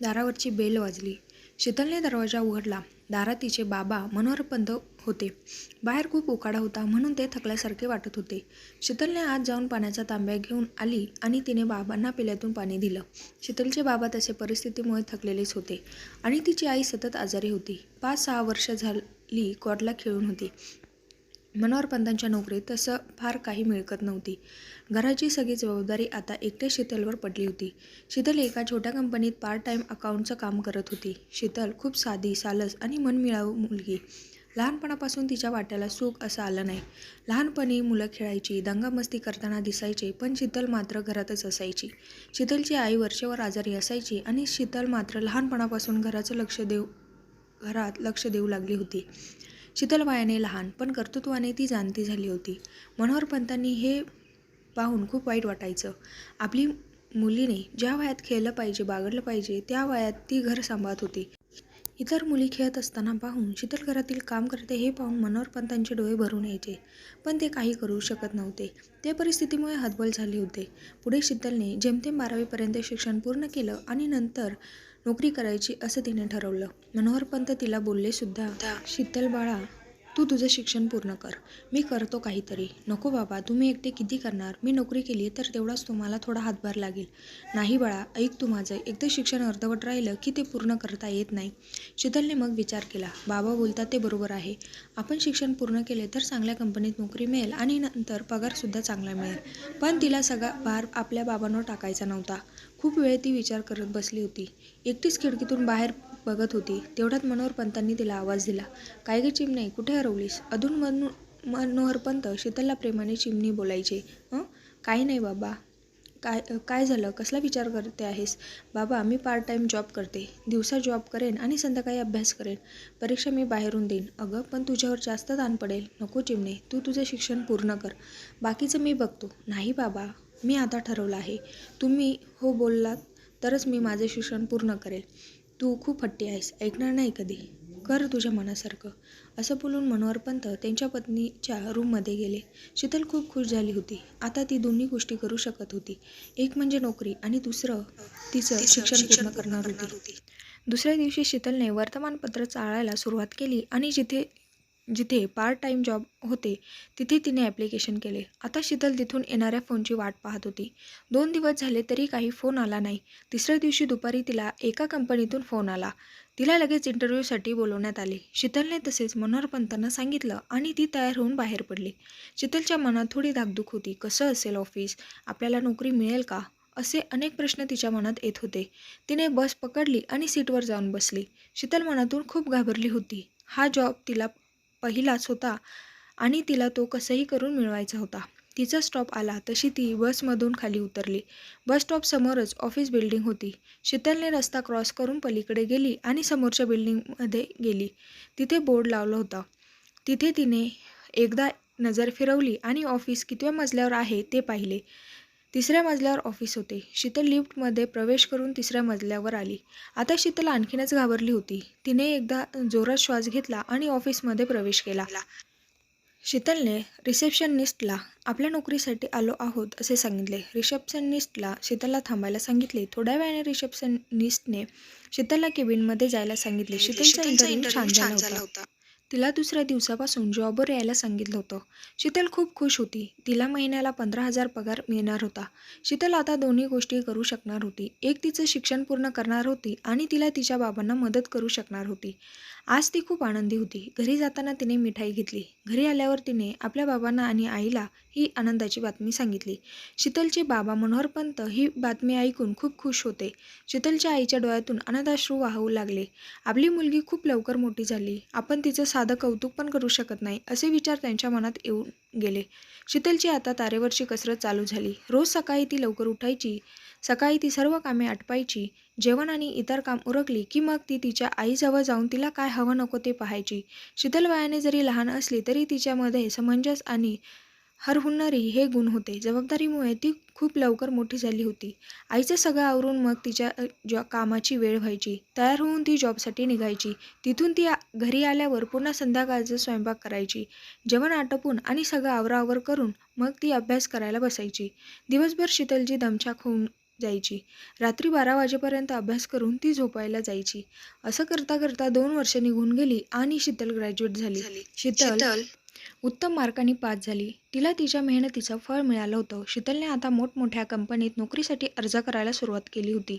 दारावरची bell वाजली. शीतलने दरवाजा उघडला. दारात तिचे बाबा मनोहरपंत होते. बाहेर खूप उकाडा होता म्हणून ते थकल्यासारखे वाटत होते. शीतलने आत जाऊन पाण्याचा तांब्या घेऊन आली आणि तिने बाबांना पेल्यातून पाणी दिलं. शीतलचे बाबा तसे परिस्थितीमुळे थकलेलेच होते आणि तिची आई सतत आजारी होती. 5-6 वर्ष झाली कोर्टला खेळून होती. मनोहरपंतांच्या नोकरीत तसं फार काही मिळकत नव्हती. घराची सगळी जबाबदारी आता एकट्या शीतलवर पडली होती. शीतल एका छोट्या कंपनीत पार्ट टाईम अकाउंटचं काम करत होती. शीतल खूप साधी, सालस आणि मनमिळावू मुलगी. लहानपणापासून तिच्या वाट्याला सुख असं आलं नाही. लहानपणी मुलं खेळायची, दंगामस्ती करताना दिसायचे, पण शीतल मात्र घरातच असायची. शीतलची आई वर्षभर आजारी असायची आणि शीतल मात्र लहानपणापासून घरात लक्ष देऊ लागली होती. शीतल वयाने लहान, पण कर्तृत्वाने ती जाणती झाली होती. मनोहरपंतांनी हे पाहून खूप वाईट वाटायचं. आपली मुलीने ज्या वयात खेळलं पाहिजे, बागडलं पाहिजे, त्या वयात ती घर सांभाळत होती. इतर मुली खेळत असताना पाहून शीतल घरातील काम करते हे पाहून मनोहरपंतांचे डोळे भरून यायचे. पण ते काही करू शकत नव्हते. ते परिस्थितीमुळे हतबल झाले होते. पुढे शीतलने जेमतेम 12वी शिक्षण पूर्ण केलं आणि नंतर नोकरी करायची असं तिने ठरवलं. मनोहरपंत तिला बोलले सुद्धा, शीतल बाळा, तू तुझं शिक्षण पूर्ण कर. मी करतो काहीतरी. नको बाबा, तुम्ही एकटे किती करणार? मी नोकरी केली तर तेवढाच तुम्हाला थोडा हातभार लागेल. नाही बाळा, ऐक तू माझं. एकदा शिक्षण अर्धवट राहिलं की ते पूर्ण करता येत नाही. शीतलने मग विचार केला. बाबा बोलतात ते बरोबर आहे. आपण शिक्षण पूर्ण केले तर चांगल्या कंपनीत नोकरी मिळेल आणि नंतर पगारसुद्धा चांगला मिळेल. पण तिला सगळा भार आपल्या बाबांवर टाकायचा नव्हता. खूप वेळ ती विचार करत बसली होती. एकटीच खिडकीतून बाहेर बघत होती. तेवढ्यात मनोहरपंतांनी तिला आवाज दिला. काय ग चिमणे, कुठे हरवलीस? अधूनमधून मनोहरपंत शीतलला प्रेमाने चिमणी बोलायचे. काही नाही बाबा. काय झालं? कसला विचार करते आहेस? बाबा, मी पार्ट टाईम जॉब करते. दिवसा जॉब करेन आणि संध्याकाळी अभ्यास करेन. परीक्षा मी बाहेरून देईन. अगं, पण तुझ्यावर जास्त ताण पडेल. नको चिमणे, तू तुझं शिक्षण पूर्ण कर. बाकीचं मी बघतो. नाही बाबा, मी आता ठरवलं आहे. तुम्ही हो बोललात तरच मी माझे शिक्षण पूर्ण करेल. तू खूप हट्टी आहेस. ऐकणार नाही कधी. कर तुझ्या मनासारखं. असं बोलून मनोहरपंत त्यांच्या पत्नीच्या रूममध्ये गेले. शीतल खूप खुश झाली होती. आता ती दोन्ही गोष्टी करू शकत होती. एक म्हणजे नोकरी आणि दुसरं तिचं शिक्षण पूर्ण करणार होती. दुसऱ्या दिवशी शीतलने वर्तमानपत्र चाळायला सुरुवात केली आणि जिथे जिथे पार्ट टाईम जॉब होते तिथे तिने ॲप्लिकेशन केले. आता शीतल तिथून येणाऱ्या फोनची वाट पाहत होती. 2 दिवस झाले तरी काही फोन आला नाही. तिसऱ्या दिवशी दुपारी तिला एका कंपनीतून फोन आला. तिला लगेच इंटरव्ह्यूसाठी बोलवण्यात आले. शीतलने तसेच मनोहरपंतांना सांगितलं आणि ती तयार होऊन बाहेर पडली. शीतलच्या मनात थोडी धाकधूक होती. कसं असेल ऑफिस? आपल्याला नोकरी मिळेल का? असे अनेक प्रश्न तिच्या मनात येत होते. तिने बस पकडली आणि सीटवर जाऊन बसली. शीतल मनातून खूप घाबरली होती. हा जॉब तिला पहिलाच होता आणि तिला तो कसंही करून मिळवायचा होता. तिचा स्टॉप आला तशी ती बसमधून खाली उतरली. बस स्टॉप समोरच ऑफिस बिल्डिंग होती. शीतलने रस्ता क्रॉस करून पलीकडे गेली आणि समोरच्या बिल्डिंगमध्ये गेली. तिथे बोर्ड लावलं होतं. तिथे तिने एकदा नजर फिरवली आणि ऑफिस कितव्या मजल्यावर आहे ते पाहिले. 3ऱ्या मजल्यावर ऑफिस होते. शीतल लिफ्टमध्ये प्रवेश करून 3ऱ्या मजल्यावर आली. आता शीतल आणखीनच घाबरली होती. तिने एकदा जोरात श्वास घेतला आणि ऑफिसमध्ये प्रवेश केला. शीतलने रिसेप्शनिस्टला आपल्या नोकरीसाठी आलो आहोत असे सांगितले. रिसेप्शनिस्टला शीतलला थांबायला सांगितले. थोड्या वेळाने रिसेप्शनिस्टने शीतलला केबिनमध्ये जायला सांगितले. शीतलचा इंटरव्ह्यू छान झाला होता. तिला दुसऱ्या दिवसापासून जॉबवर यायला सांगितलं होतं. शीतल खूप खुश होती. तिला महिन्याला 15,000 पगार मिळणार होता. शीतल आता दोन्ही गोष्टी करू शकणार होती. एक तिचं शिक्षण पूर्ण करणार होती आणि तिला तिच्या बाबांना मदत करू शकणार होती. आज ती खूप आनंदी होती. घरी जाताना तिने मिठाई घेतली. घरी आल्यावर तिने आपल्या बाबांना आणि आईला ही आनंदाची बातमी सांगितली. शीतलचे बाबा मनोहरपंत ही बातमी ऐकून खूप खुश होते. शीतलच्या आईच्या डोळ्यातून आनंदाश्रू वाहू लागले. आपली मुलगी खूप लवकर मोठी झाली. आपण तिचं साधं कौतुक पण करू शकत नाही असे विचार त्यांच्या मनात येऊन गेले. शीतलची आता तारेवरची कसरत चालू झाली. रोज सकाळी ती लवकर उठायची. सकाळी ती सर्व कामे आटपायची. जेवण आणि इतर काम उरकली की मग ती तिच्या आईजवळ जाऊन तिला काय हवं नको ते पाहायची. शीतल वयाने जरी लहान असली तरी तिच्यामध्ये समंजस आणि हरहुन्नरी हे गुण होते. जबाबदारीमुळे ती खूप लवकर मोठी झाली होती. आईचं सगळं आवरून मग तिच्या कामाची वेळ व्हायची. तयार होऊन ती जॉबसाठी निघायची. तिथून ती घरी आल्यावर पुन्हा संध्याकाळचं स्वयंपाक करायची. जेवण आटपून आणि सगळं आवराआवर करून मग ती अभ्यास करायला बसायची. दिवसभर शीतलची दमछाक होऊन जायची. रात्री 12 वाजेपर्यंत अभ्यास करून ती झोपायला जायची. असं करता करता 2 वर्ष निघून गेली आणि शीतल ग्रॅज्युएट झाली. शीतल उत्तम मार्कांनी पास झाली. तिला तिच्या मेहनतीचं फळ मिळालं होतं. शीतलने आता मोठमोठ्या कंपनीत नोकरीसाठी अर्ज करायला सुरुवात केली होती.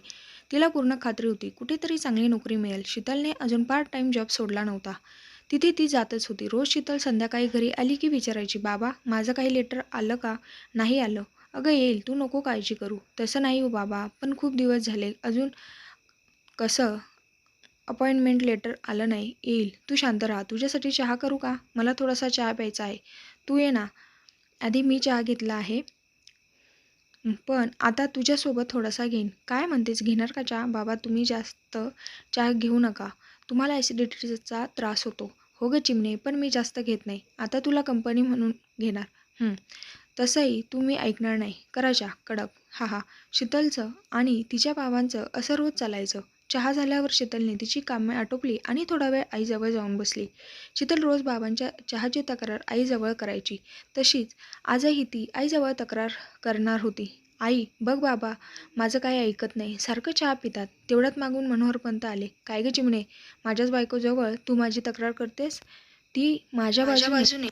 तिला पूर्ण खात्री होती कुठेतरी चांगली नोकरी मिळेल. शीतलने अजून पार्ट टाइम जॉब सोडला नव्हता. तिथे ती जातच होती. रोज शीतल संध्याकाळी घरी आली की विचारायची, बाबा माझं काही लेटर आलं का? नाही आलं. अगं येईल, तू नको काळजी करू. तसं नाही हो बाबा, पण खूप दिवस झाले अजून कसं अपॉइंटमेंट लेटर आलं नाही. येईल, तू शांत राहा. तुझ्यासाठी चहा करू का? मला थोडासा चहा प्यायचा आहे. तू ये ना. आधी मी चहा घेतला आहे, पण आता तुझ्यासोबत थोडासा घेईन. काय म्हणतेस, घेणार का चहा? बाबा तुम्ही जास्त चहा घेऊ नका. तुम्हाला ॲसिडिटीचा त्रास होतो. हो गं चिमणे, पण मी जास्त घेत नाही. आता तुला कंपनी म्हणून घेणार. तसंही तू मी ऐकणार नाही. करा चहा कडक. हा. शीतलचं आणि तिच्या बाबांचं असं रोज चालायचं. चहा झाल्यावर शीतलने तिची कामे आटोपली आणि थोडा वेळ आईजवळ जाऊन बसली. शीतल रोज बाबांच्या चहाची तक्रार आईजवळ करायची. तशीच आजही ती आईजवळ तक्रार करणार होती. आई, बघ बाबा माझं काही ऐकत नाही. सारखं चहा पितात. तेवढ्यात मागून मनोहरपंत आले. काय गं चिमणे, माझ्याच बायकोजवळ तू माझी तक्रार करतेस? ती माझ्या बाजूने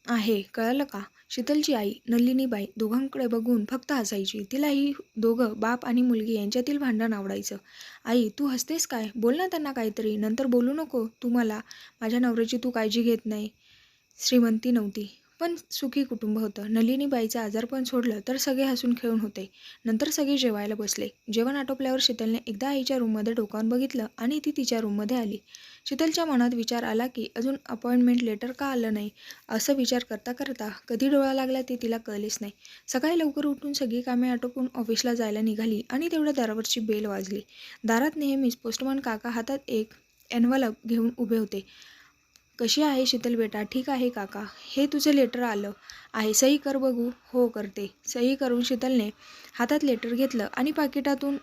आहे, कळलं का? शीतलची आई नलिनीबाई दोघांकडे बघून फक्त हसायची. तिला ही दोघं बाप आणि मुलगी यांच्यातील भांडण आवडायचं. आई, तू हसतेस काय? बोल ना त्यांना काहीतरी. नंतर बोलू नको तू मला. माझ्या नवऱ्याची तू काळजी घेत नाही. श्रीमंती नव्हती, पण सुखी कुटुंब होतं. नलिनीबाईचं आजारपण सोडलं तर सगळे हसून खेळून होते. नंतर सगळे जेवायला बसले. जेवण आटोपल्यावर शीतलने एकदा आईच्या रूममध्ये डोकावून बघितलं आणि ती तिच्या रूममध्ये आली. शीतलच्या मनात विचार आला की अजून अपॉइंटमेंट लेटर का आलं नाही? असं विचार करता करता कधी डोळा लागला ते तिला कळलेच नाही. सकाळी लवकर उठून सगळी कामे आटोपून ऑफिसला जायला निघाली आणि तेवढ्या दारावरची बेल वाजली. दारात नेहमीच पोस्टमन काका हातात एक एन्व्हलप घेऊन उभे होते. कशी आहे शीतल बेटा? ठीक आहे काका. हे तुझं लेटर आलं आहे, सही कर बघू. हो करते. सही करून शीतलने हातात लेटर घेतलं आणि पाकिटातून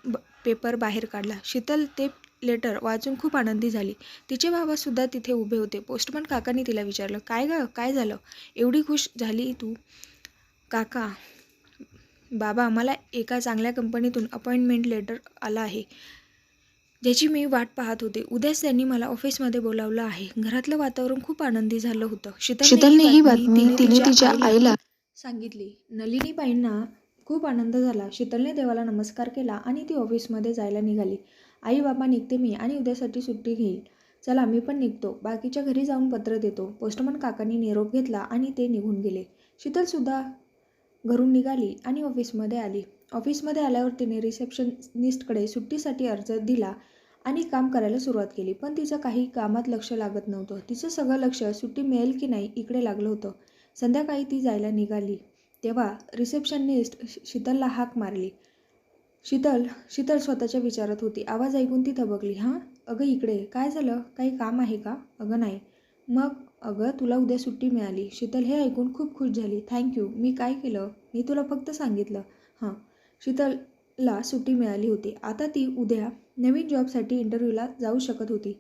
पेपर बाहेर काढला. शीतल ते लेटर वाचून खूप आनंदी झाली. तिचे बाबासुद्धा तिथे उभे होते. पोस्टमन काकांनी तिला विचारलं, काय गं, काय झालं? एवढी खुश झाली तू? काका, बाबा मला एका चांगल्या कंपनीतून अपॉइंटमेंट लेटर आलं आहे, ज्याची मी वाट पाहत होते. उद्याच त्यांनी मला ऑफिसमध्ये बोलावलं आहे. घरातलं वातावरण खूप आनंदी झालं होतं. शीतलने ही बातमी तिने तिच्या आईला सांगितली. नलिनीबाईंना खूप आनंद झाला. शीतलने देवाला नमस्कार केला आणि ती ऑफिसमध्ये जायला निघाली. आई, बाबा निघते मी आणि उद्यासाठी सुट्टी घेईल. चला मी पण निघतो. बाकीच्या घरी जाऊन पत्र देतो. पोस्टमन काकांनी निरोप घेतला आणि ते निघून गेले. शीतलसुद्धा घरून निघाली आणि ऑफिसमध्ये आली. ऑफिसमध्ये आल्यावर तिने रिसेप्शनिस्टकडे सुट्टीसाठी अर्ज दिला आणि काम करायला सुरुवात केली. पण तिचं काही कामात लक्ष लागत नव्हतं. तिचं सगळं लक्ष सुट्टी मिळेल की नाही इकडे लागलं होतं. संध्याकाळी ती जायला निघाली तेव्हा रिसेप्शनिस्ट शीतलला हाक मारली. शीतल स्वतःच्या विचारात होती. आवाज ऐकून ती थबकली. हां, अगं इकडे. काय झालं? काही काम आहे का? अगं नाही. मग अगं तुला उद्या सुट्टी मिळाली. शीतल हे ऐकून खूप खुश झाली. थँक्यू. मी काय केलं? मी तुला फक्त सांगितलं. हां. शीतलला सुट्टी मिळाली होती. आता ती उद्या नवीन जॉबसाठी इंटरव्ह्यूला जाऊ शकत होती.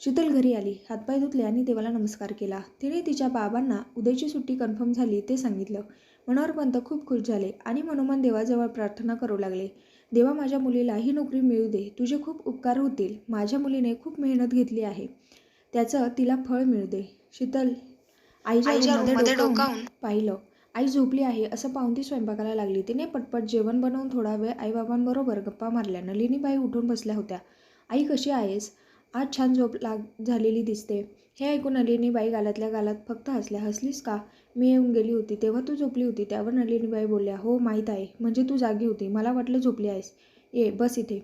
शीतल घरी आली, हातपाय धुतले आणि देवाला नमस्कार केला. तिने तिच्या बाबांना उद्याची सुट्टी कन्फर्म झाली ते सांगितलं. मनोहरपंत खूप खुश झाले आणि मनोमन देवाजवळ प्रार्थना करू लागले. देवा, माझ्या मुलीला ही नोकरी मिळू दे. तुझे खूप उपकार होतील. माझ्या मुलीने खूप मेहनत घेतली आहे, त्याचं तिला फळ मिळू दे. शीतल आईच्या रूममध्ये डोकावून पाहिलं. आई झोपली आहे असं पाहून ती स्वयंपाकाला लागली. तिने पटपट जेवण बनवून थोडा वेळ आईबाबांबरोबर गप्पा मारल्या. नलिनीबाई उठून बसल्या होत्या. आई, कशी आहेस? आज छान झोप झालेली दिसते. हे ऐकून नलिनीबाई गालातल्या गालात फक्त हसल्या. हसलीस का? मी येऊन गेली होती तेव्हा तू झोपली होती. त्यावर नलिनीबाई बोलल्या, हो माहीत आहे. म्हणजे तू जागी होती. मला वाटलं झोपली आहेस. ये बस इथे.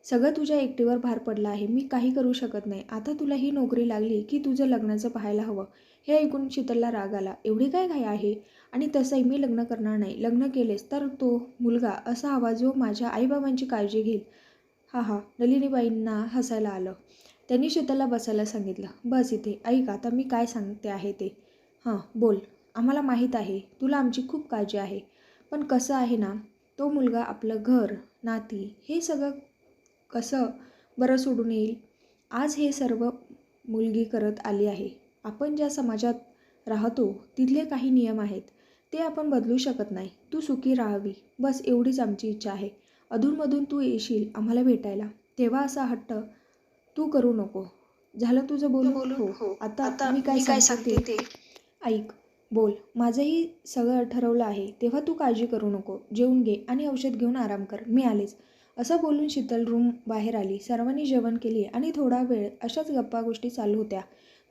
सगळं तुझ्या एकटीवर भार पडला आहे. मी काही करू शकत नाही. आता तुला ही नोकरी लागली की तुझं लग्नाचं पाहायला हवं. हे ऐकून शीतलला राग आला. एवढी काय घाई आहे? आणि तसंही मी लग्न करणार नाही. लग्न केलेस तर तो मुलगा असा हवा जो माझ्या आईबाबांची काळजी घेईल. हा. नलिनीबाईंना हसायला आलं. त्यांनी शीतलला बसायला सांगितलं. बस इथे. ऐक आता मी काय सांगते आहे ते. हां बोल. आम्हाला माहीत आहे तुला आमची खूप काळजी आहे. पण कसं आहे ना, तो मुलगा आपलं घर, नाती हे सगळं कसं बरं सोडून येईल? आज हे सर्व मुलगी करत आली आहे. आपण ज्या समाजात राहतो तिथले काही नियम आहेत, ते आपण बदलू शकत नाही. तू सुखी राहावी, बस एवढीच आमची इच्छा आहे. अधूनमधून तू येशील आम्हाला भेटायला, तेव्हा असा हट्ट तू करू नको. झालं तुझं बोलून? हो. आता मी काय सांगते ते ऐक. बोल. माझंही सगळं ठरवलं आहे, तेव्हा तू काळजी करू नको. जेवून घे आणि औषध घेऊन आराम कर, मी आलेच. असं बोलून शीतल रूम बाहेर आली. सर्वांनी जेवण केले आणि थोडा वेळ अशाच गप्पा गोष्टी चालू होत्या.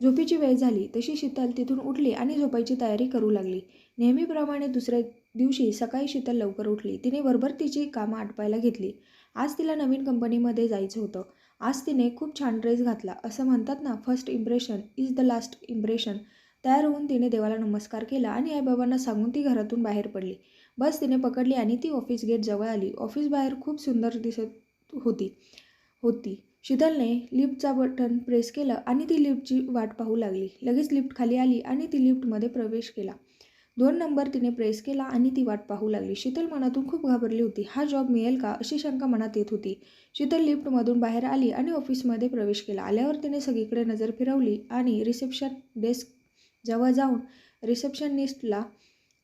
झोपेची वेळ झाली तशी शीतल तिथून उठली आणि झोपायची तयारी करू लागली. नेहमीप्रमाणे दुसऱ्या दिवशी सकाळी शीतल लवकर उठली. तिने भरभर तिची कामं आटपायला घेतली. आज तिला नवीन कंपनीमध्ये जायचं होतं. आज तिने खूप छान ड्रेस घातला. असं म्हणतात ना, first impression is the last impression. तयार होऊन तिने देवाला नमस्कार केला आणि आईबाबांना सांगून ती घरातून बाहेर पडली. बस तिने पकडली आणि ती ऑफिस गेट जवळ आली. ऑफिस बाहेर खूप सुंदर दिसत होती. शीतलने लिफ्टचा बटन प्रेस केलं आणि ती लिफ्टची वाट पाहू लागली. लगेच लिफ्ट खाली आली आणि ती लिफ्टमध्ये प्रवेश केला. 2 नंबर तिने प्रेस केला आणि ती वाट पाहू लागली. शीतल मनातून खूप घाबरली होती. हा जॉब मिळेल का अशी शंका मनात येत होती. शीतल लिफ्टमधून बाहेर आली आणि ऑफिसमध्ये प्रवेश केला. आल्यावर तिने सगळीकडे नजर फिरवली आणि रिसेप्शन डेस्क जवळ जाऊन रिसेप्शनिस्टला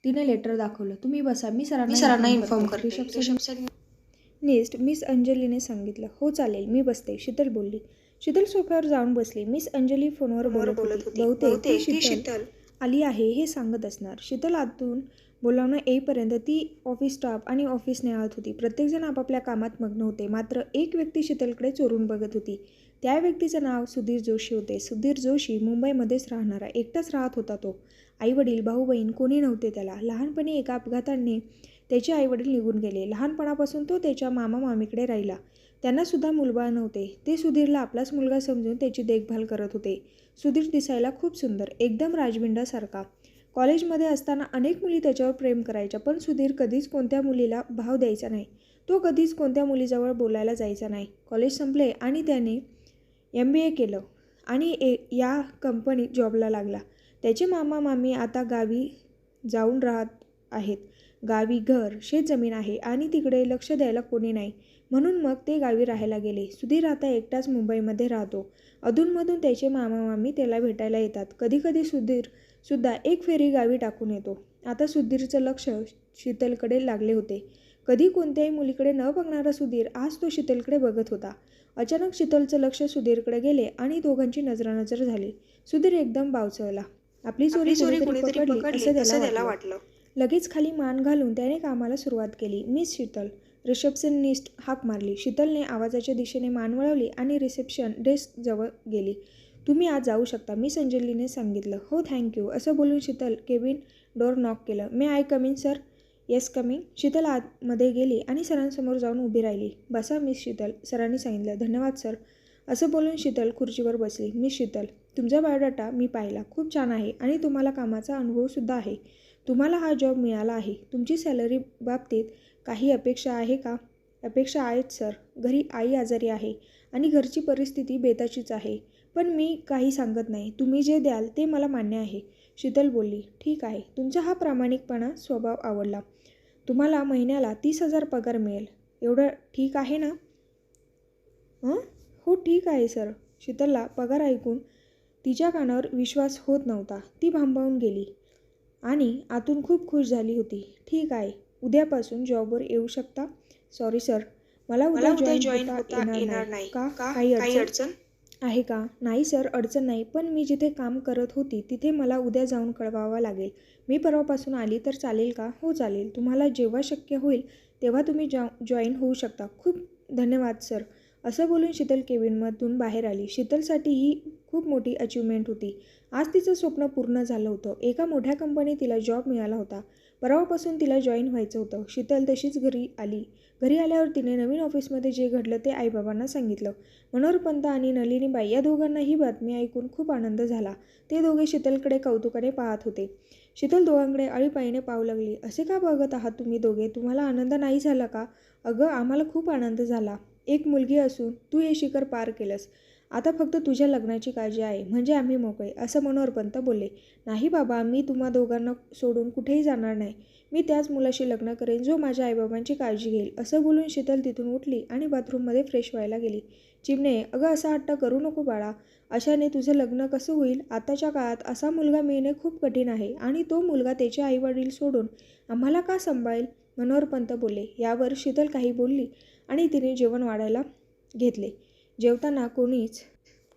तिने लेटर दाखवलं. तुम्ही बसा, मी सरांना इन्फॉर्म करते. रिसेप्शनिस्ट मिस अंजलीने सांगितलं. हो चालेल, मी बसते, शीतल बोलली. शीतल सोफ्यावर जाऊन बसली. मिस अंजली फोनवर बोलत होती. बहुतेक ती शीतल आली आहे हे सांगत असणार. शीतल आतून बोलावणं येईपर्यंत ती ऑफिस स्टाफ आणि ऑफिस निहाळत होती. प्रत्येकजण आपापल्या कामात मग्न होते. मात्र एक व्यक्ती शीतलकडे चोरून बघत होती. त्या व्यक्तीचं नाव सुधीर जोशी होते. सुधीर जोशी मुंबईमध्येच राहणारा. एकटाच राहत होता तो. आईवडील, भाऊ बहीण कोणी नव्हते त्याला. लहानपणी एका अपघाताने त्याचे आईवडील निघून गेले. लहानपणापासून तो त्याच्या मामा मामीकडे राहिला. त्यांनासुद्धा मूलबाळ नव्हते. ते सुधीरला आपलाच मुलगा समजून त्याची देखभाल करत होते. सुधीर दिसायला खूप सुंदर, एकदम राजबिंडासारखा. कॉलेजमध्ये असताना अनेक मुली त्याच्यावर प्रेम करायच्या, पण सुधीर कधीच कोणत्या मुलीला भाव द्यायचा नाही. तो कधीच कोणत्या मुलीजवळ बोलायला जायचा नाही. कॉलेज संपले आणि त्याने MBA केलं आणि या कंपनीत जॉबला लागला. त्याचे मामा मामी आता गावी जाऊन राहत आहेत. गावी घर, शेतजमीन आहे आणि तिकडे लक्ष द्यायला कोणी नाही. म्हणून मग ते गावी राहायला गेले. सुधीर आता एकटाच मुंबईमध्ये राहतो. अधूनमधून त्याचे मामा मामी त्याला भेटायला येतात. कधीकधी सुधीरसुद्धा एक फेरी गावी टाकून येतो. आता सुधीरचं लक्ष शीतलकडे लागले होते. कधी कोणत्याही मुलीकडे न बघणारा सुधीर आज तो शीतलकडे बघत होता. अचानक शीतलचं लक्ष सुधीरकडे गेले आणि दोघांची नजरानजर झाली. सुधीर एकदम बावचळला. आपली चोरी कोणीतरी पकडली असं त्याला वाटलं. लगेच खाली मान घालून त्याने कामाला सुरुवात केली. मिस शीतल, रिसेप्शनिस्ट हाक मारली. शीतलने आवाजाच्या दिशेने मान वळवली आणि रिसेप्शन डेस्क जवळ गेली. तुम्ही आज जाऊ शकता, मिस अंजलीने सांगितलं. हो थँक्यू, असं बोलून शीतल केबिन डोअर नॉक केलं. May I come in sir? Yes coming. Sheetal आतमध्ये गेली आणि सरांसमोर जाऊन उभी राहिली. बसा मिस शीतल, सरांनी सांगितलं. धन्यवाद सर, असं बोलून शीतल खुर्चीवर बसली. मिस शीतल, तुमचा बायोडाटा मी पाहिला, खूप छान आहे आणि तुम्हाला कामाचा अनुभवसुद्धा आहे. तुम्हाला हा जॉब मिळाला आहे. तुमची सॅलरी बाबतीत काही अपेक्षा आहे का? अपेक्षा आहेत सर. घरी आई आजारी आहे आणि घरची परिस्थिती बेताचीच आहे. पण मी काही सांगत नाही. तुम्ही जे द्याल ते मला मान्य आहे, शीतल बोलली. ठीक आहे, तुमचा हा प्रामाणिकपणा स्वभाव आवडला. तुम्हाला महिन्याला 30,000 पगार मिळेल. एवढं ठीक आहे ना? हो ठीक आहे सर. शीतलला पगार ऐकून तिच्या कानावर विश्वास होत नव्हता. ती भांबावून गेली आणि आतून खूप खुश झाली होती. ठीक आहे, उद्यापासून जॉबवर येऊ शकता? सॉरी सर, मला उद्या जॉईन होता येणार नाही. का? काही अडचण आहे का? नाही सर, अडचण नाही, पण मी जिथे काम करत होती तिथे मला उद्या जाऊन कळवावं लागेल. मी परवापासून आली तर चालेल का? हो चालेल. तुम्हाला जेव्हा शक्य होईल तेव्हा तुम्ही जॉईन होऊ शकता. खूप धन्यवाद सर, असं बोलून शीतल केबिनमधून बाहेर आली. शीतलसाठी ही खूप मोठी अचिव्हमेंट होती. आज तिचं स्वप्न पूर्ण झालं होतं. एका मोठ्या कंपनीत तिला जॉब मिळाला होता. परवापासून तिला जॉईन व्हायचं होतं. शीतल तशीच घरी आली. घरी आल्यावर तिने नवीन ऑफिसमध्ये जे घडलं ते आईबाबांना सांगितलं. मनोहर पंत आणि नलिनीबाई या दोघांना ही बातमी ऐकून खूप आनंद झाला. ते दोघे शीतलकडे कौतुकाने पाहत होते. शीतल दोघांकडे आळीपाळीने पाहू लागली. असे का बघत आहात तुम्ही दोघे? तुम्हाला आनंद नाही झाला का? अगं, आम्हाला खूप आनंद झाला. एक मुलगी असून तू हे शिखर पार केलंस. आता फक्त तुझ्या लग्नाची काळजी आहे, म्हणजे आम्ही मोकळे, असं मनोहर पंत बोलले. नाही बाबा, मी तुम्हा दोघांना सोडून कुठेही जाणार नाही. मी त्याच मुलाशी लग्न करेन जो माझ्या आईबाबांची काळजी घेईल, असं बोलून शीतल तिथून उठली आणि बाथरूममध्ये फ्रेश व्हायला गेली. चिमणे, अगं असा हट्ट करू नको बाळा. अशाने तुझं लग्न कसं होईल? आताच्या काळात असा मुलगा मिळणे खूप कठीण आहे आणि तो मुलगा त्याचे आईवडील सोडून आम्हाला का सांभाळेल? मनोहरपंत बोलले. यावर शीतल काही बोलली आणि तिने जेवण वाढायला घेतले. जेवताना कोणीच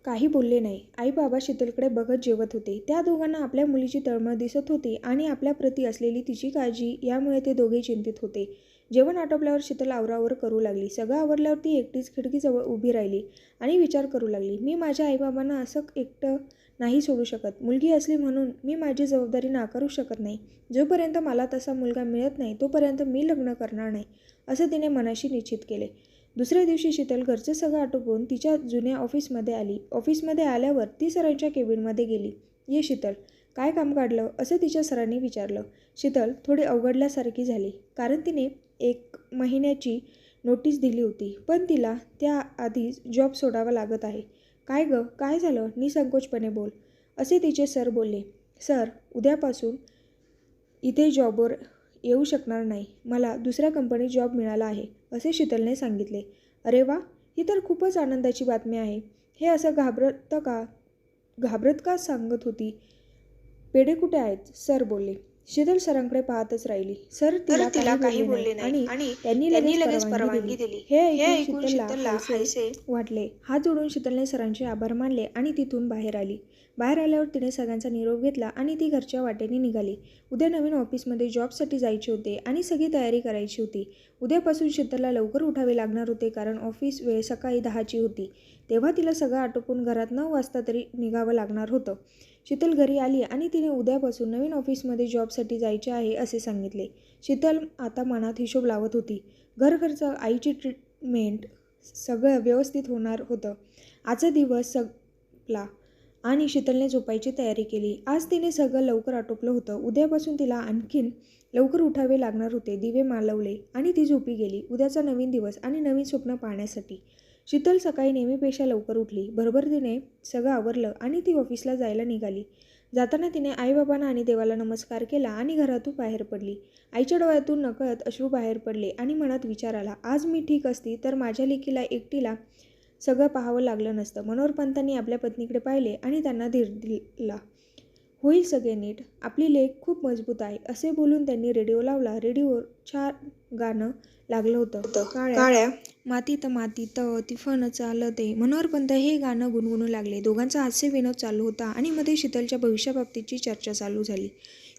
काही बोलले नाही. आई बाबा शीतलकडे बघत जेवत होते. त्या दोघांना आपल्या मुलीची तळमळ दिसत होती आणि आपल्याप्रती असलेली तिची काळजी यामुळे ते दोघे चिंतित होते. जेवण आटोपल्यावर शीतल आवरावर करू लागली. सगळं आवरल्यावर ती एकटीच खिडकीजवळ उभी राहिली आणि विचार करू लागली. मी माझ्या आईबाबांना असं एकटं नाही सोडू शकत. मुलगी असली म्हणून मी माझी जबाबदारी नाकारू शकत नाही. जोपर्यंत मला तसा मुलगा मिळत नाही तोपर्यंत मी लग्न करणार नाही, असं तिने मनाशी निश्चित केले. दुसऱ्या दिवशी शीतल घरचं सगळं आटोपून तिच्या जुन्या ऑफिसमध्ये आली. ऑफिसमध्ये आल्यावर ती सरांच्या केबिनमध्ये गेली. ये शीतल, काय काम काढलं, असं तिच्या सरांनी विचारलं. शीतल थोडी अवघडल्यासारखी झाली, कारण तिने 1 महिन्याची नोटीस दिली होती, पण तिला त्याआधीच जॉब सोडावा लागत आहे. काय गं, काय झालं, निसंकोचपणे बोल, असे तिचे सर बोलले. सर, उद्यापासून इथे जॉबवर येऊ शकणार नाही. मला दुसऱ्या कंपनीत जॉब मिळाला आहे, असे शीतलने सांगितले. अरे वा, ही तर खूपच आनंदाची बातमी आहे. हे असं घाबरत का सांगत होती? पेढे कुठे आहेत? सर बोलले. शीतल सरांकडे पाहतच राहिली. सर तिला काही बोलले नाही आणि त्यांनी लगेच परवानगी दिली. हे ऐकून शीतलला हायसे वाटले. हात जोडून शीतलने सरांचे आभार मानले आणि तिथून बाहेर आली. बाहेर आल्यावर तिने सगळ्यांचा निरोप घेतला आणि ती घरच्या वाटेने निघाली. उद्या नवीन ऑफिसमध्ये जॉबसाठी जायचे होते आणि सगळी तयारी करायची होती. उद्यापासून शीतलला लवकर उठावे लागणार होते, कारण ऑफिस वेळ सकाळी 10ची होती. तेव्हा तिला सगळं आटोपून घरात 9 वाजता तरी निघावं लागणार होतं. शीतल घरी आली आणि तिने उद्यापासून नवीन ऑफिसमध्ये जॉबसाठी जायचे आहे असे सांगितले. शीतल आता मनात हिशोब लावत होती. घरखर्च, आईची ट्रीटमेंट सगळं व्यवस्थित होणार होतं. आजचा दिवस संपला आणि शीतलने झोपायची तयारी केली. आज तिने सगळं लवकर आटोपलं होतं. उद्यापासून तिला आणखीन लवकर उठावे लागणार होते. दिवे मालवले आणि ती झोपी गेली. उद्याचा नवीन दिवस आणि नवीन स्वप्न पाहण्यासाठी. शीतल सकाळी नेहमीपेक्षा लवकर उठली. बरोबर तिने सगळं आवरलं आणि ती ऑफिसला जायला निघाली. जाताना तिने आईबाबांना आणि देवाला नमस्कार केला आणि घरातून बाहेर पडली. आईच्या डोळ्यातून नकळत अश्रू बाहेर पडले आणि मनात विचार आला, आज मी ठीक असती तर माझ्या लेकीला एकटीला सगळं पाहावं लागलं नसतं. मनोहरपंतांनी आपल्या पत्नीकडे पाहिले आणि त्यांना धीर दिला. होईल सगळे नीट, आपली लेक खूप मजबूत आहे, असे बोलून त्यांनी रेडिओ लावला. रेडिओवर छान गाणं लागलं होतं. काळ्या मातीत मातीत तिफन चालते. मनोहरपंत हे गाणं गुणगुणू लागले. दोघांचा हास्य विनोद चालू होता आणि मध्ये शीतलच्या भविष्याबाबतीची चर्चा चालू झाली.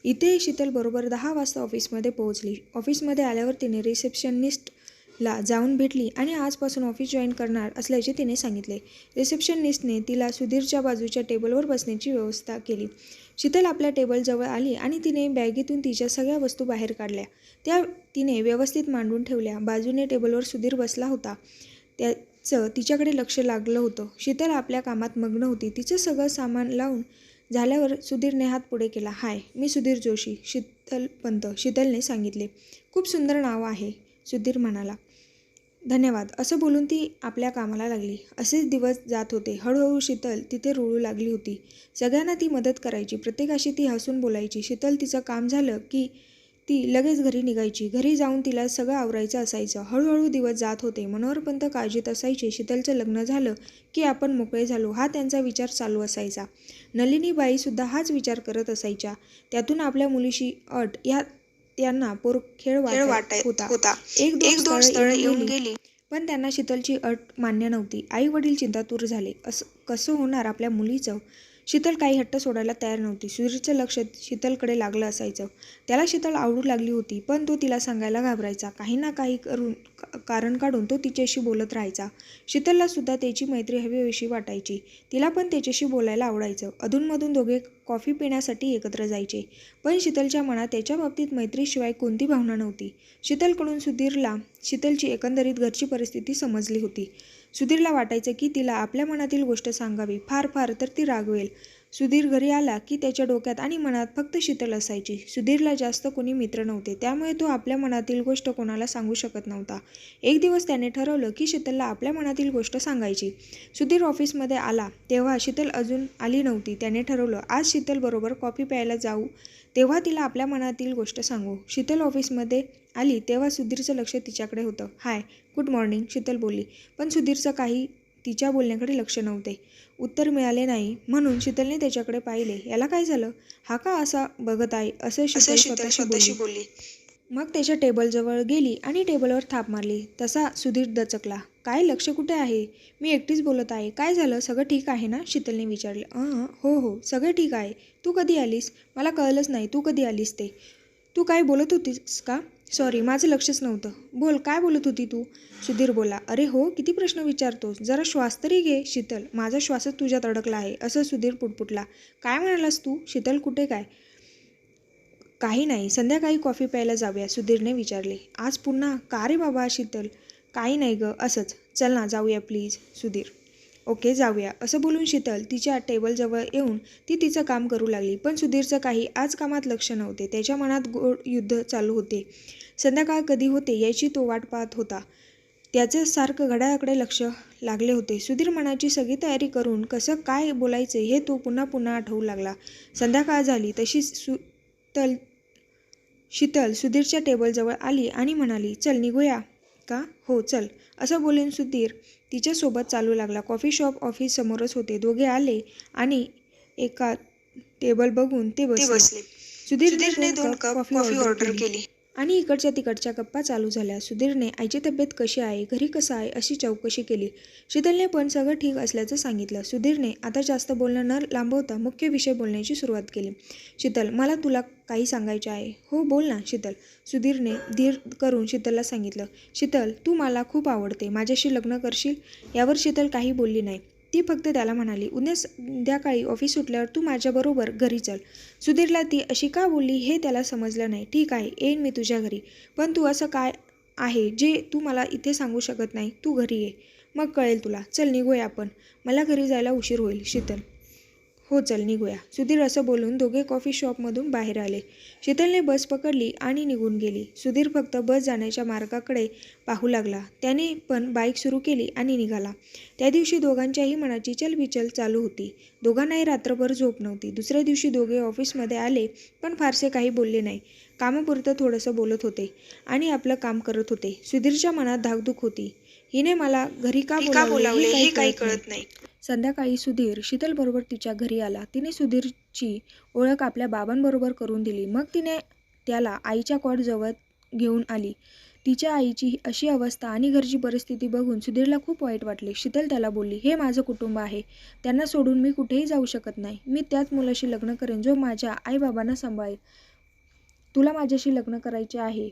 इथे शीतल बरोबर 10 वाजता ऑफिसमध्ये पोहोचली. ऑफिसमध्ये आल्यावर तिने रिसेप्शनिस्टला जाऊन भेटली आणि आजपासून ऑफिस जॉईन करणार असल्याचे तिने सांगितले. रिसेप्शनिस्टने तिला सुधीरच्या बाजूच्या टेबलवर बसण्याची व्यवस्था केली. शीतल आपल्या टेबलजवळ आली आणि तिने बॅगेतून तिच्या सगळ्या वस्तू बाहेर काढल्या. त्या तिने व्यवस्थित मांडून ठेवल्या. बाजूने टेबलवर सुधीर बसला होता. त्याचं तिच्याकडे लक्ष लागलं होतं. शीतल आपल्या कामात मग्न होती. तिचं सगळं सामान लावून झाल्यावर सुधीरने हात पुढे केला. हाय, मी सुधीर जोशी, शीतलपंत, शीतलने सांगितले. खूप सुंदर नाव आहे, सुधीर म्हणाला. धन्यवाद, असं बोलून ती आपल्या कामाला लागली. असेच दिवस जात होते. हळूहळू शीतल तिथे रुळू लागली होती. सगळ्यांना ती मदत करायची. प्रत्येकाशी ती हसून बोलायची. शीतल तिचं काम झालं की ती लगेच घरी निघायची. घरी जाऊन तिला सगळं आवरायचं असायचं. हळूहळू दिवस जात होते. मनोहरपंत काळजीत असायचे. शीतलचं लग्न झालं की आपण मोकळे झालो, हा त्यांचा विचार चालू असायचा. नलिनीबाईसुद्धा हाच विचार करत असायच्या. त्यातून आपल्या मुलीशी अट या त्यांना पोरखेळ वाटत होता. 1-2 स्थळं येऊन गेली, पण त्यांना शीतलची अट मान्य नव्हती. आई वडील चिंतातूर झाले. कसं होणार आपल्या मुलीचं? शीतल काही हट्ट सोडायला तयार नव्हती. सुधीरचं लक्ष शीतलकडे लागलं असायचं. त्याला शीतल आवडू लागली होती, पण तो तिला सांगायला घाबरायचा. काही ना काही कारण काढून तो तिच्याशी बोलत राहायचा. शीतलला सुद्धा त्याची मैत्री हवीहवीशी वाटायची. तिला पण त्याच्याशी बोलायला आवडायचं. अधूनमधून दोघे कॉफी पिण्यासाठी एकत्र जायचे, पण शीतलच्या मनात त्याच्या बाबतीत मैत्रीशिवाय कोणती भावना नव्हती. शीतलकडून सुधीरला शीतलची एकंदरीत घरची परिस्थिती समजली होती. सुधीरला वाटायचं की तिला आपल्या मनातील गोष्ट सांगावी. फार तर ती रागवेल. सुधीर घरी आला की त्याच्या डोक्यात आणि मनात फक्त शीतल असायची. सुधीरला जास्त कोणी मित्र नव्हते, त्यामुळे तो आपल्या मनातील गोष्ट कोणाला सांगू शकत नव्हता. एक दिवस त्याने ठरवलं की शीतलला आपल्या मनातील गोष्ट सांगायची. सुधीर ऑफिसमध्ये आला तेव्हा शीतल अजून आली नव्हती. त्याने ठरवलं, आज शीतलबरोबर कॉफी प्यायला जाऊ, तेव्हा तिला आपल्या मनातील गोष्ट सांगू. शीतल ऑफिसमध्ये आली तेव्हा सुधीरचं लक्ष तिच्याकडे होतं. हाय, गुड मॉर्निंग, शीतल बोलली. पण सुधीरचं काही तिच्या बोलण्याकडे लक्ष नव्हते. उत्तर मिळाले नाही म्हणून शीतलने त्याच्याकडे पाहिले. याला काय झालं, हा का असा बघत आहे, असं शीतल स्वतःशी बोलली. मग त्याच्या टेबलजवळ गेली आणि टेबलवर थाप मारली. तसा सुधीर दचकला. काय लक्ष कुठे आहे? मी एकटीच बोलत आहे. काय झालं? सगळं ठीक आहे ना? शीतलने विचारले. हो हो, सगळं ठीक आहे. तू कधी आलीस? मला कळलंच नाही तू कधी आलीस ते. तू काय बोलत होतीस का? सॉरी, माझं लक्षच नव्हतं. बोल, काय बोलत होती तू? सुधीर बोला. अरे हो, किती प्रश्न विचारतोस? जरा श्वास तरी घे. शीतल, माझा श्वासच तुझ्यात अडकला आहे, असं सुधीर पुटपुटला. काय म्हणालास तू? शीतल, कुठे काय? काही नाही, संध्याकाळी कॉफी प्यायला जाऊया, सुधीरने विचारले. आज पुन्हा? का रे बाबा? शीतल, काही नाही ग, असंच. चल ना, जाऊया प्लीज. सुधीर, ओके जाऊया. असं बोलून शीतल तिच्या टेबलजवळ येऊन ती तिचं काम करू लागली. पण सुधीरचं काही आज कामात लक्ष नव्हते. त्याच्या मनात गोड युद्ध चालू होते. संध्याकाळ कधी होते याची तो वाट पाहत होता. त्याचं सारखं घड्याळाकडे लक्ष लागले होते. सुधीर मनाची सगळी तयारी करून कसं काय बोलायचे हे तो पुन्हा पुन्हा आठवू लागला. संध्याकाळ झाली तशी शीतल सुधीरच्या टेबलजवळ आली आणि म्हणाली, चल निघूया का? हो चल. असं बोलून सुधीर तिच्यासोबत चालू लागला. कॉफी शॉप ऑफिस समोरच होते. दोघे आले आणि एका टेबल बघून ते बसले. सुधीरने 2 कप कॉफी ऑर्डर केली आणि इकडच्या तिकडच्या गप्पा चालू झाल्या. सुधीरने आईची तब्येत कशी आहे, घरी कसं आहे अशी चौकशी केली. शीतलने पण सगळं ठीक असल्याचं सांगितलं. सुधीरने आता जास्त बोलणं न लांबवता मुख्य विषय बोलण्याची सुरुवात केली. शीतल, मला तुला काही सांगायचे आहे. हो बोल ना शीतल. सुधीरने धीर करून शीतलला सांगितलं. शीतल, तू मला खूप आवडते. माझ्याशी लग्न करशील? यावर शीतल काही बोलली नाही. ती फक्त त्याला म्हणाली, उद्या संध्याकाळी ऑफिस सुटल्यावर तू माझ्याबरोबर घरी चल. सुधीरला ती अशी का बोलली हे त्याला समजलं नाही. ठीक आहे, येईन मी तुझ्या घरी. पण तू असं काय आहे जे तू मला इथे सांगू शकत नाही? तू घरी ये, मग कळेल तुला. चल निघूया आपण. मला घरी जायला उशीर होईल. शीतल, हो चल निघूया. सुधीर असं बोलून दोघे कॉफी शॉपमधून बाहेर आले. शीतलने बस पकडली आणि निघून गेली. सुधीर फक्त बस जाण्याच्या मार्गाकडे पाहू लागला. त्याने पण बाईक सुरू केली आणि निघाला. त्या दिवशी दोघांच्याही मनाची चलबिचल चालू होती. दोघांनाही रात्रभर झोप नव्हती. दुसऱ्या दिवशी दोघे ऑफिसमध्ये आले पण फारसे काही बोलले नाही. कामापुरतं थोडंसं बोलत होते आणि आपलं काम करत होते. सुधीरच्या मनात धाकधूक होती. हिने मला घरी का बोलावले हे काही कळत नाही. संध्याकाळी सुधीर शीतलबरोबर तिच्या घरी आला. तिने सुधीरची ओळख आपल्या बाबांबरोबर करून दिली. मग तिने त्याला आईच्या कॉटजवळ घेऊन आली. तिच्या आईची अशी अवस्था आणि घरची परिस्थिती बघून सुधीरला खूप वाईट वाटले. शीतल त्याला बोलली, हे माझं कुटुंब आहे. त्यांना सोडून मी कुठेही जाऊ शकत नाही. मी त्याच मुलाशी लग्न करेन जो माझ्या आईबाबांना सांभाळेल. तुला माझ्याशी लग्न करायचे आहे?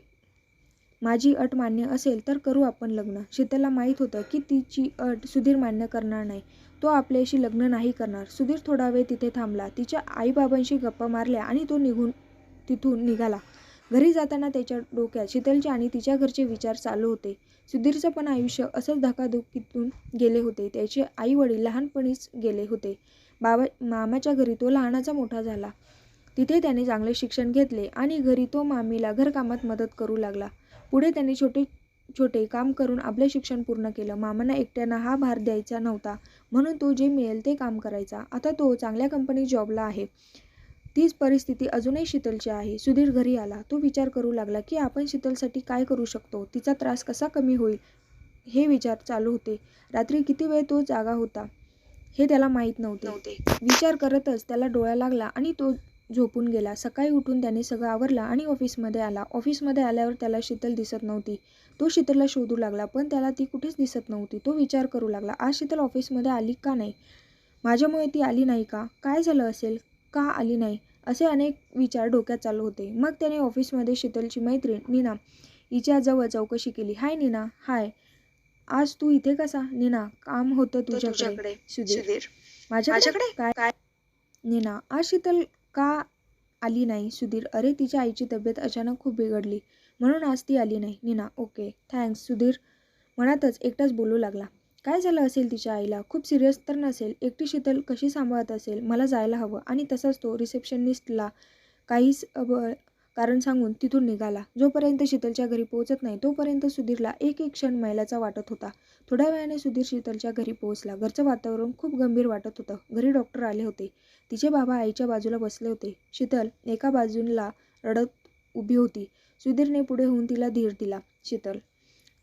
माझी अट मान्य असेल तर करू आपण लग्न. शीतलला माहीत होतं की तिची अट सुधीर मान्य करणार नाही. तो आपल्याशी लग्न नाही करणार. सुधीर थोडा वेळ तिथे थांबला. तिच्या आईबाबांशी गप्पा मारल्या आणि तो तिथून निघाला. घरी जाताना त्याच्या डोक्यात शीतलचे आणि तिच्या घरचे विचार चालू होते. सुधीरचं पण आयुष्य असंच धकाधकीतून गेले होते. त्याचे आई वडील लहानपणीच गेले होते. मामाच्या घरी तो लहानाचा मोठा झाला. तिथे त्याने चांगले शिक्षण घेतले आणि घरी तो मामीला घरकामात मदत करू लागला. पुढे त्याने छोटे छोटे काम करून आपले शिक्षण पूर्ण केलं. मामांना एकट्यानं हा भार द्यायचा नव्हता म्हणून तो जे मिळेल ते काम करायचा. आता तो चांगल्या कंपनीत जॉबला आहे. तीच परिस्थिती अजूनही शीतलची आहे. सुधीर घरी आला. तो विचार करू लागला की आपण शीतलसाठी काय करू शकतो, तिचा त्रास कसा कमी होईल हे विचार चालू होते. रात्री किती वेळ तो जागा होता हे त्याला माहीत नव्हते. विचार करतच त्याला डोळा लागला आणि तो झोपून गेला. सकाळी उठून त्याने सगळं आवरलं आणि ऑफिसमध्ये आला. ऑफिसमध्ये आल्यावर त्याला शीतल दिसत नव्हती. तो शीतलला शोधू लागला पण त्याला ती कुठेच दिसत नव्हती. तो विचार करू लागला, आज शीतल ऑफिसमध्ये आली का नाही? माझ्यामुळे ती आली नाही का? काय झालं असेल? का आली नाही? असे अनेक विचार डोक्यात चालू होते. मग त्याने ऑफिसमध्ये शीतलची मैत्रीण नीना हिच्याजवळ चौकशी केली. हाय नीना. हाय, आज तू इथे कसा? नीना, काम होतं तुझ्याकडे. सुधीर, माझ्याकडे काय? नीना, आज शीतल का आली नाही? सुधीर, अरे तिच्या आईची तब्येत अचानक खूप बिघडली म्हणून आज ती आली नाही. Neena, okay thanks. सुधीर मनातच एकटाच बोलू लागला. काय झालं असेल तिच्या आईला? खूप सिरियस तर नसेल? एकटी शीतल कशी सांभाळत असेल? मला जायला हवं. आणि तसाच तो रिसेप्शनिस्टला काहीच कारण सांगून तिथून निघाला. जोपर्यंत शीतलच्या घरी पोहोचत नाही तोपर्यंत सुधीरला एक एक क्षण मैलाचा वाटत होता. थोड्या वेळाने सुधीर शीतलच्या घरी पोहोचला. घरचं वातावरण खूप गंभीर वाटत होतं. घरी डॉक्टर आले होते. तिचे बाबा आईच्या बाजूला बसले होते. शीतल एका बाजूला रडत उभी होती. सुधीरने पुढे होऊन तिला धीर दिला. शीतल,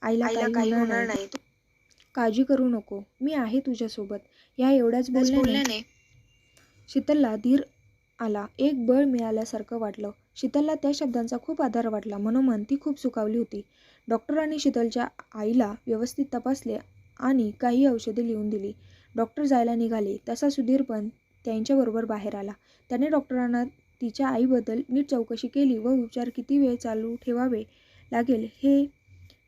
आईला काही होणार नाही. काळजी करू नको. मी आहे तुझ्यासोबत. या एवढ्याच बोलण्याने शीतलला धीर आला. एक बळ मिळाल्यासारखं वाटलं. शीतलला त्या शब्दांचा खूप आदर वाटला. मनोमन ती खूप सुखावली होती. डॉक्टरांनी शीतलच्या आईला व्यवस्थित तपासले आणि काही औषधे लिहून दिली. डॉक्टर जायला निघाले तसा सुधीर पण त्यांच्याबरोबर बाहेर आला. त्याने डॉक्टरांना तिच्या आईबद्दल नीट चौकशी केली व उपचार किती वेळ चालू ठेवावे लागेल हे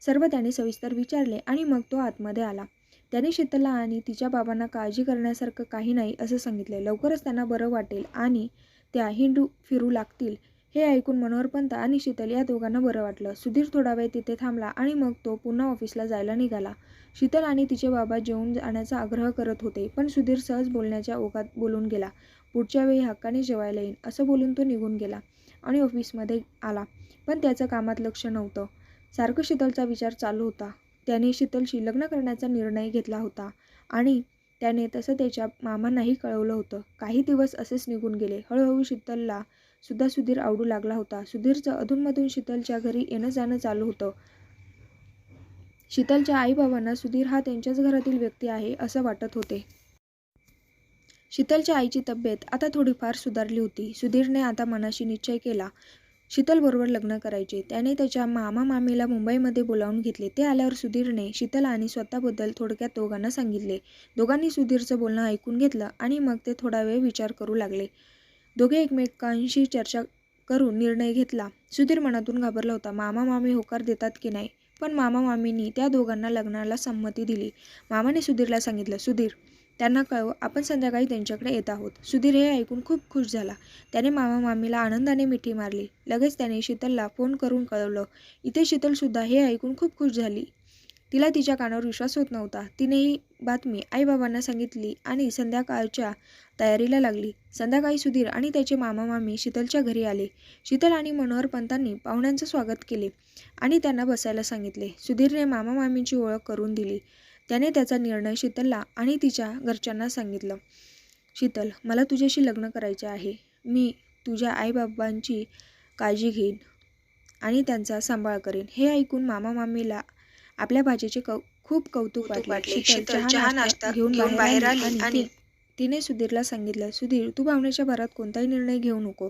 सर्व त्याने सविस्तर विचारले आणि मग तो आतमध्ये आला. त्याने शीतलला आणि तिच्या बाबांना काळजी करण्यासारखं काही नाही असं सांगितले. लवकरच त्यांना बरं वाटेल आणि त्या हिंडू फिरू लागतील. हे ऐकून मनोहरपंत आणि शीतल या दोघांना बरं वाटलं. सुधीर थोडा वेळ तिथे थांबला आणि मग तो पुन्हा ऑफिसला जायला निघाला. शीतल आणि तिचे बाबा जेवून जाण्याचा आग्रह करत होते, पण सुधीर सहज बोलण्याच्या ओघात बोलून गेला. पुढच्या वेळी हक्काने जेवायला येईन असं बोलून तो निघून गेला आणि ऑफिसमध्ये आला. पण त्याचं कामात लक्ष नव्हतं. सारखं शीतलचा विचार चालू होता. त्याने शीतलशी लग्न करण्याचा निर्णय घेतला होता आणि त्याने तसं त्याच्या मामांनाही कळवलं होतं. काही दिवस असेच निघून गेले. हळूहळू शीतलला सुद्धा सुधीर आवडू लागला होता. सुधीरचं अधूनमधून शीतलच्या घरी येणं जाणं चालू होतं. शीतलच्या आईबाबांना सुधीर हा त्यांच्याच घरातील व्यक्ती आहे असं वाटत होते. शीतलच्या आईची तब्येत आता थोडीफार सुधारली होती. सुधीरने आता मनाशी निश्चय केला. शीतलबरोबर लग्न करायचे. त्याने त्याच्या मामा-मामीला मुंबईमध्ये बोलावून घेतले. ते आल्यावर सुधीरने शीतल आणि स्वतःबद्दल थोडक्यात दोघांना सांगितले. दोघांनी सुधीरचं बोलणं ऐकून घेतलं आणि मग ते थोडा वेळ विचार करू लागले. दोघे एकमेकांशी चर्चा करून निर्णय घेतला. सुधीर मनातून घाबरला होता. मामा-मामी होकार देतात की नाही, पण मामा-मामींनी त्या दोघांना लग्नाला संमती दिली. मामाने सुधीरला सांगितलं, सुधीर, त्यांना कळव, आपण संध्याकाळी त्यांच्याकडे येत आहोत. सुधीर हे ऐकून खूप खुश झाला. त्याने मामा-मामीला आनंदाने मिठी मारली. लगेच त्याने शीतलला फोन करून कळवलं. इथे शीतलसुद्धा हे ऐकून खूप खुश झाली. तिला तिच्या कानावर विश्वास होत नव्हता. तिने ही बातमी आईबाबांना सांगितली आणि संध्याकाळच्या तयारीला लागली. संध्याकाळी सुधीर आणि त्याचे मामा-मामी शीतलच्या घरी आले. शीतल आणि मनोहरपंतांनी पाहुण्यांचं स्वागत केले आणि त्यांना बसायला सांगितले. सुधीरने मामा-मामींची ओळख करून दिली. त्याने त्याचा निर्णय शीतलला आणि तिच्या घरच्यांना सांगितलं. शीतल, मला तुझ्याशी लग्न करायचे आहे. मी तुझ्या आईबाबांची काळजी घेईन आणि त्यांचा सांभाळ करेन. हे ऐकून मामा-मामीला आपल्या भाचीचे खूप कौतुक वाटले. शीतल चहा नाश्ता घेऊन बाहेर आली आणि तिने सुधीरला सांगितलं, सुधीर, तू भावनेच्या भरात कोणताही निर्णय घेऊ नको.